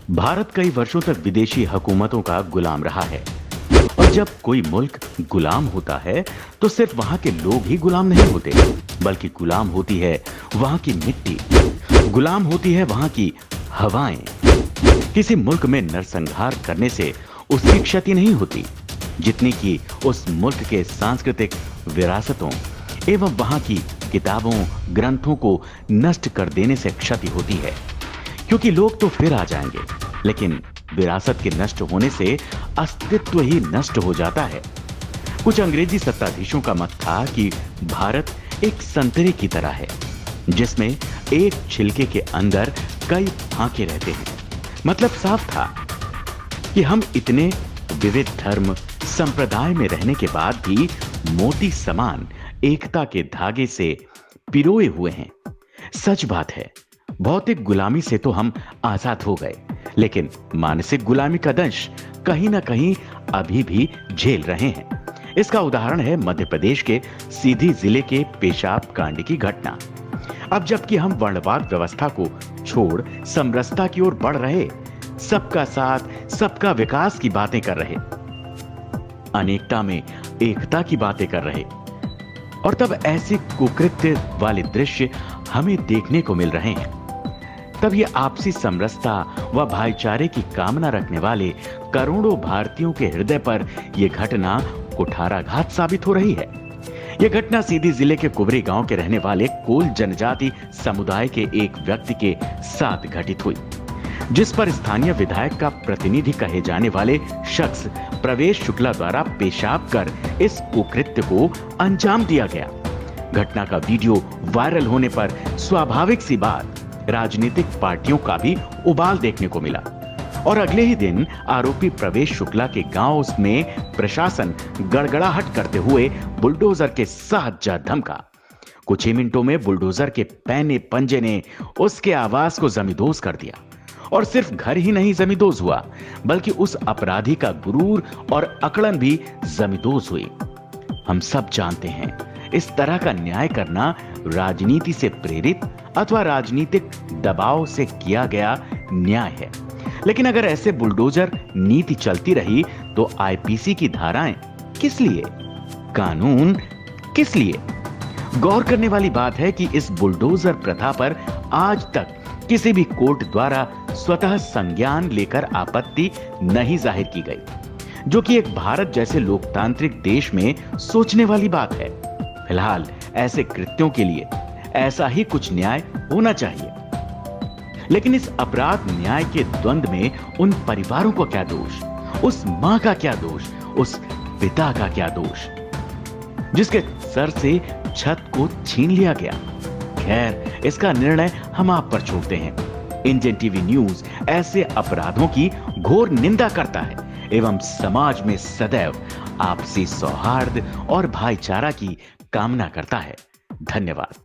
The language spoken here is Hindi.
भारत कई वर्षों तक विदेशी हुकूमतों का गुलाम रहा है। और जब कोई मुल्क गुलाम होता है तो सिर्फ वहां के लोग ही गुलाम नहीं होते, बल्कि गुलाम होती है वहां की मिट्टी, गुलाम होती है वहां की हवाएं। किसी मुल्क में नरसंहार करने से उसकी क्षति नहीं होती, जितनी कि उस मुल्क के सांस्कृतिक विरासतों एवं वहां की किताबों ग्रंथों को नष्ट कर देने से क्षति होती है। क्योंकि लोग तो फिर आ जाएंगे, लेकिन विरासत के नष्ट होने से अस्तित्व ही नष्ट हो जाता है। कुछ अंग्रेजी सत्ताधीशों का मत था कि भारत एक संतरे की तरह है, जिसमें एक छिलके के अंदर कई फांके रहते हैं। मतलब साफ था कि हम इतने विविध धर्म संप्रदाय में रहने के बाद भी मोती समान एकता के धागे से पिरोए हुए हैं। सच बात है, भौतिक गुलामी से तो हम आजाद हो गए, लेकिन मानसिक गुलामी का दंश कहीं ना कहीं अभी भी झेल रहे हैं। इसका उदाहरण है मध्य प्रदेश के सीधी जिले के पेशाब कांड की घटना। अब जबकि हम वर्णवाद व्यवस्था को छोड़ समरसता की ओर बढ़ रहे, सबका साथ सबका विकास की बातें कर रहे, अनेकता में एकता की बातें कर रहे, और तब ऐसे कुकृत्य वाले दृश्य हमें देखने को मिल रहे हैं, तब ये आपसी समरसता व भाईचारे की कामना रखने वाले करोड़ों भारतीयों के हृदय पर यह घटना कुठाराघात साबित हो रही है। यह घटना सीधी जिले के कुबरी गांव के रहने वाले कोल जनजाति समुदाय के एक व्यक्ति के साथ घटित हुई, जिस पर स्थानीय विधायक का प्रतिनिधि कहे जाने वाले शख्स प्रवेश शुक्ला द्वारा पेशाब कर इस कुकृत्य को अंजाम दिया गया। घटना का वीडियो वायरल होने पर स्वाभाविक सी बात, राजनीतिक पार्टियों का भी उबाल देखने को मिला, और अगले ही दिन आरोपी प्रवेश शुक्ला के गांव में प्रशासन गड़गड़ाहट करते हुए बुलडोजर के साथ जा धमका। कुछ ही मिनटों में बुलडोजर के पैने पंजे ने उसके आवाज को जमींदोज कर दिया, और सिर्फ घर ही नहीं जमींदोज हुआ, बल्कि उस अपराधी का गुरूर और अकड़न भी जमींदोज हुई। हम सब जानते हैं, इस तरह का न्याय करना राजनीति से प्रेरित अथवा राजनीतिक दबाव से किया गया न्याय है। लेकिन अगर ऐसे बुलडोजर नीति चलती रही तो आईपीसी की धाराएं किस लिए, कानून किस लिए? गौर करने वाली बात है कि इस बुलडोजर प्रथा पर आज तक किसी भी कोर्ट द्वारा स्वतः संज्ञान लेकर आपत्ति नहीं जाहिर की गई, जो कि एक भारत जैसे लोकतांत्रिक देश में सोचने वाली बात है। फिलहाल ऐसे कृत्यों के लिए ऐसा ही कुछ न्याय होना चाहिए। लेकिन इस अपराध न्याय के द्वंद में उन परिवारों को क्या दोष, उस मां का क्या दोष, उस पिता का क्या दोष, जिसके सर से छत को छीन लिया गया? खैर, इसका निर्णय हम आप पर छोड़ते हैं। इंडियन टीवी न्यूज ऐसे अपराधों की घोर निंदा करता है एवं समाज में सदैव आपसी सौहार्द और भाईचारा की कामना करता है। धन्यवाद।